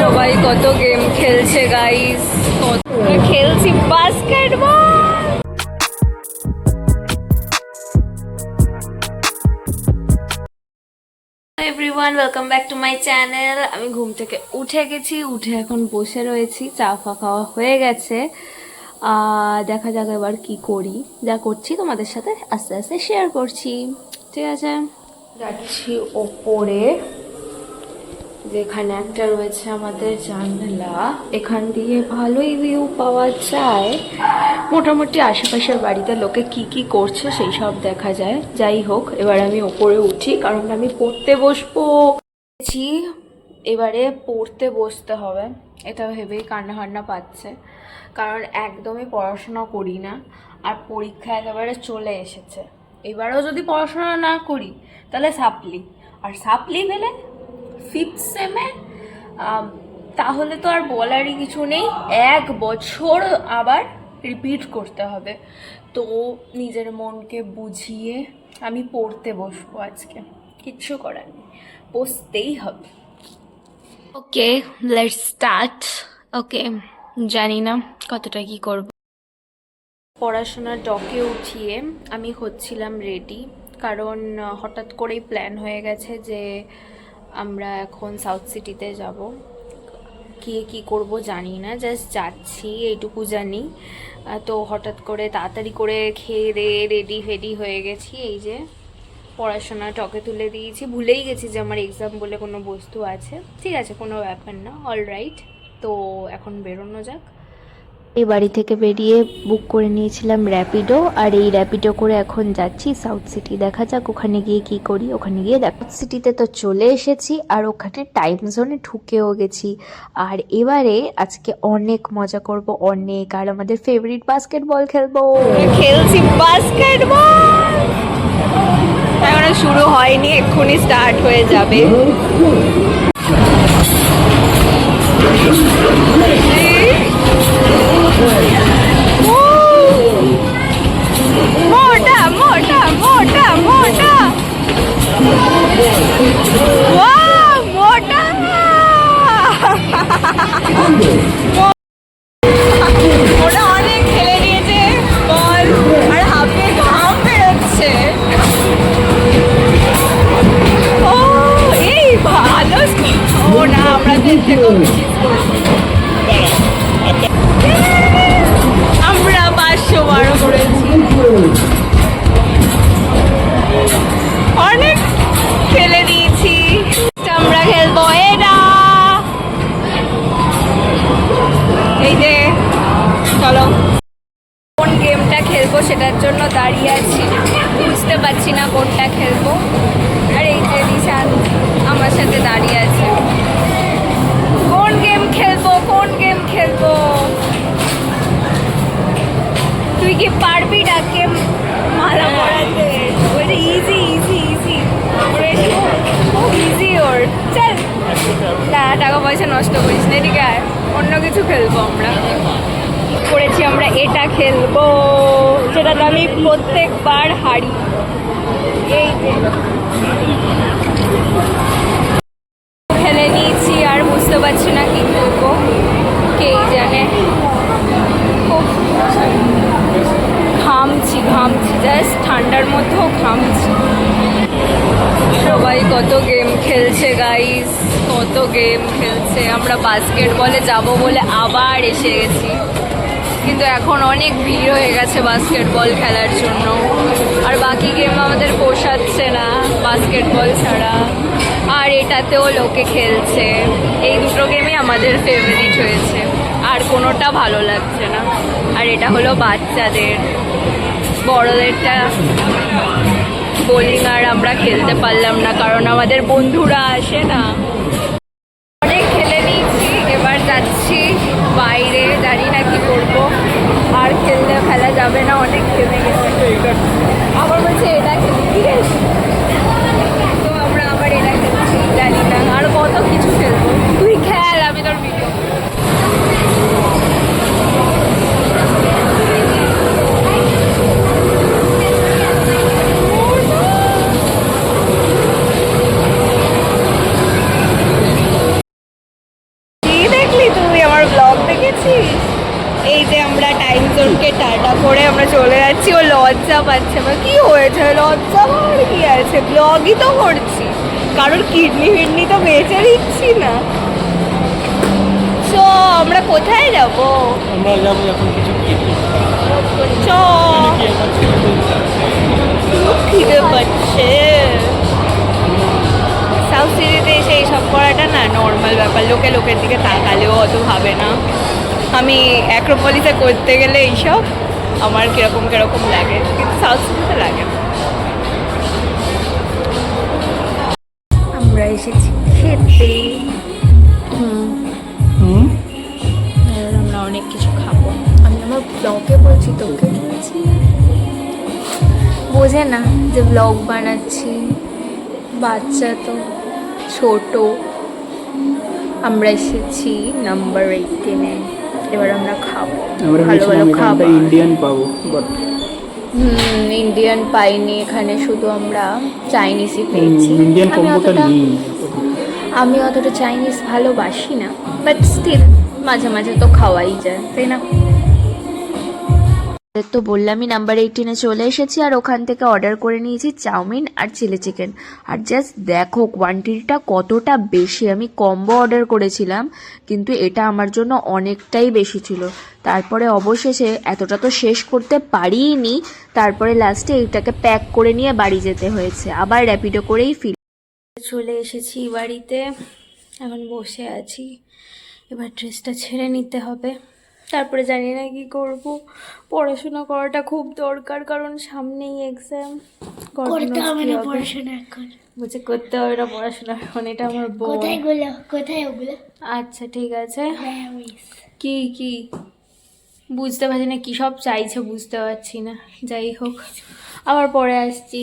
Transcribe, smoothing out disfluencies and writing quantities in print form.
সবাই কত গেম খেলছে গাইস, খেলছি basketball. Everyone, welcome back to my channel. আমি ঘুম থেকে উঠে গেছি, উঠে এখন বসে রয়েছি, চা ফা খাওয়া হয়ে গেছে। দেখা যাক এবার কি করি, যা করছি তোমাদের সাথে আস্তে আস্তে শেয়ার করছি। ঠিক আছে, যাচ্ছি ওপরে, যেখানে একটা রয়েছে আমাদের জানলা, এখান দিয়ে ভালোই ভিউ পাওয়া যায়। মোটামুটি আশেপাশের বাড়িতে লোকে কি কি করছে সেই সব দেখা যায়। যাই হোক, এবার আমি ওপরে উঠি, কারণ আমি পড়তে বসবো। এবারে পড়তে বসতে হবে, এটা ভেবেই কান্না পাচ্ছে, কারণ একদমই পড়াশোনা করি না, আর পরীক্ষা একেবারে চলে এসেছে। এবারেও যদি পড়াশোনা না করি তাহলে সাপ্লি, আর সাপ্লি পেলে 5th সেমে, তাহলে তো আর বলারই কিছু নেই, 1 বছর আবার রিপিট করতে হবে। তো নিজের মনকে বুঝিয়ে আমি পড়তে বসবো আজকে, কিচ্ছু করার নেই, বসতেই হবে। ওকে, লেটস স্টার্ট। ওকে, জানি না কতটা কি করব। পড়াশোনার ডকে উঠিয়ে আমি হচ্ছিলাম রেডি, কারণ হঠাৎ করেই প্ল্যান হয়ে গেছে যে আমরা এখন সাউথ সিটিতে যাব। গিয়ে কী করব জানি না, জাস্ট যাচ্ছি এইটুকু জানি। তো হঠাৎ করে তাড়াতাড়ি করে খেয়ে দিয়ে রেডি ফেডি হয়ে গেছি। এই যে পড়াশোনা টকে তুলে দিয়েছি, ভুলেই গেছি যে আমার এক্সাম বলে কোনো বস্তু আছে। ঠিক আছে, কোনো ব্যাপার না, অলরাইট। তো এখন বেরোনো যাক। এই বাড়ি থেকে বেরিয়ে বুক করে নিয়েছিলাম র্যাপিডো, আর এই র্যাপিডো করে এখন যাচ্ছি সাউথ সিটি। দেখা যাক ওখানে গিয়ে কি করি। ওখানে গিয়ে সাউথ সিটিতে তো চলে এসেছি, আর ওখানে টাইম জোনে ঢুকেও গেছি। আর এবারে আজকে অনেক মজা করব, অনেক, আর আমাদের ফেভারিট বাস্কেটবল খেলবো। খেলছি বাস্কেটবল, এখনো শুরু হয়নি, এক্ষুনি স্টার্ট হয়ে যাবে। মোটা মোটা মোটা মোটা, মোটা, ওটা অনেক খেলে নিয়েছে বল, আর হাফে ঘাম বেরোচ্ছে। ও এই ভালো, ও না, আমরা আমরা 512 করেছি, অনেক খেলে দিয়েছি। আমরা খেলবো এটা, এই যে চলো কোন গেমটা খেলবো সেটার জন্য দাঁড়িয়ে আছি, বুঝতে পারছি না কোনটা খেলবো। আর এই যে নিশান আমার সাথে দাঁড়িয়ে আছে, কোন গেম খেলবো কোন গেম খেলবো। তুই কি পারবি ডাকে মালা পড়াতে? বলছে ইজি ইজি ইজি, খুব ইজি ওর। চল না, টাকা পয়সা নষ্ট করিস না, ঠিক আছে, অন্য কিছু খেলবো আমরা। করেছি আমরা এটা খেলবো, যেটাতে আমি প্রত্যেকবার হারি। এই যে খেলে নিয়েছি, আর বুঝতে পারছি না কি খেলবো, কেই জানে। খুব ঘামছি জাস্ট, ঠান্ডার মধ্যেও ঘামছি। সবাই কত গেম খেলছে গাইস, কত গেম খেলছে। আমরা বাস্কেটবলে যাব বলে আবার এসে গেছি, কিন্তু এখন অনেক ভিড় হয়ে গেছে বাস্কেটবল খেলার জন্য, আর বাকি গেম আমাদের পোষাচ্ছে না বাস্কেটবল ছাড়া। আর এটাতেও লোকে খেলছে, এই দুটো গেমই আমাদের ফেভারিট হয়েছে, আর কোনোটা ভালো লাগছে না। আর এটা হলো বাচ্চাদের, বড়দেরটা বোলিং আর আমরা খেলতে পারলাম না, কারণ আমাদের বন্ধুরা আসে না। অনেক খেলে নিয়েছি, এবার যাচ্ছি বাইরে, জানি না কি করবো, আর খেলা যাবে না, অনেক খেলে গেছে। আবার বলছে এটা খেলবি, তো আমরা আবার এটা খেলছি, জানি না আর কত কিছু খেলবো। তুই খেল, আমি তোর ভিডিও। দেখেছিস? এই যে আমরা টাইম জোনকে টাটা করে আমরা চলে যাচ্ছি, ও লজ্জা পাচ্ছে। আমার কি হয়েছে, লজ্জা পাওয়ার কি আছে, ব্লগই তো করছি, কারোর কিডনি ফিডনি তো বেঁচে দিচ্ছি না। তো আমরা কোথায় যাবো? আমরা যাবো এখন কিছু খেতে। চ খুব খিদে পাচ্ছে। সাউথ সিটিতে এসে এইসব করাটা না নর্মাল ব্যাপার, লোকের দিকে তাকালেও অত ভাবে না। আমি অ্যাক্রোপলিসে করতে গেলে এইসব আমার কিরকম লাগে, কিন্তু সাউথ সিটিতে লাগে না। আমরা এসেছি খেতে। এবার আমরা অনেক কিছু খাবো। আমি আমার ব্লগে বলছি, তোকে বলছি, বোঝে না যে ব্লগ বানাচ্ছি, বাচ্চা তো ছোট। আমরা এসেছি নাম্বার 18-এ। এবার আমরা খাবো, ভালো ভালো খাবো। ইন্ডিয়ান পাবো, বাট ইন্ডিয়ান পাইনি এখানে, শুধু আমরা চাইনিজই পেয়েছি। ইন্ডিয়ান কম্বোটা নেই। আমি অতটা চাইনিজ ভালোবাসি না, বাট স্টিল মাঝে মাঝে তো খাওয়াই যায়, তাই না? তো বললামই নাম্বার 18-এ চলে এসেছি, আর ওখান থেকে অর্ডার করে নিয়েছি চাউমিন আর চিলি চিকেন। আর জাস্ট দেখো কোয়ান্টিটিটা কতটা বেশি। আমি কম্বো অর্ডার করেছিলাম, কিন্তু এটা আমার জন্য অনেকটাই বেশি ছিল। তারপরে অবশেষে এতটা তো শেষ করতে পারিনি, তারপরে লাস্টে এইটাকে প্যাক করে নিয়ে বাড়ি যেতে হয়েছে, আবার র্যাপিডো করেই চলে এসেছি বাড়িতে। এখন বসে আছি, এবার ড্রেসটা ছেড়ে নিতে হবে, তারপরে জানি না কি করব। পড়াশোনা করাটা খুব দরকার, কারণ সামনেই এক্সাম। করতে হবে না পড়াশোনা এখন। বুঝে করতে হবে না পড়াশোনা এখন, এটা আমার বউ। কোথায় ওগুলো? আচ্ছা ঠিক আছে। কি কি বুঝতে পারছি না, কি সব চাইছে বুঝতে পারছি না। যাই হোক, আবার পরে আসছি।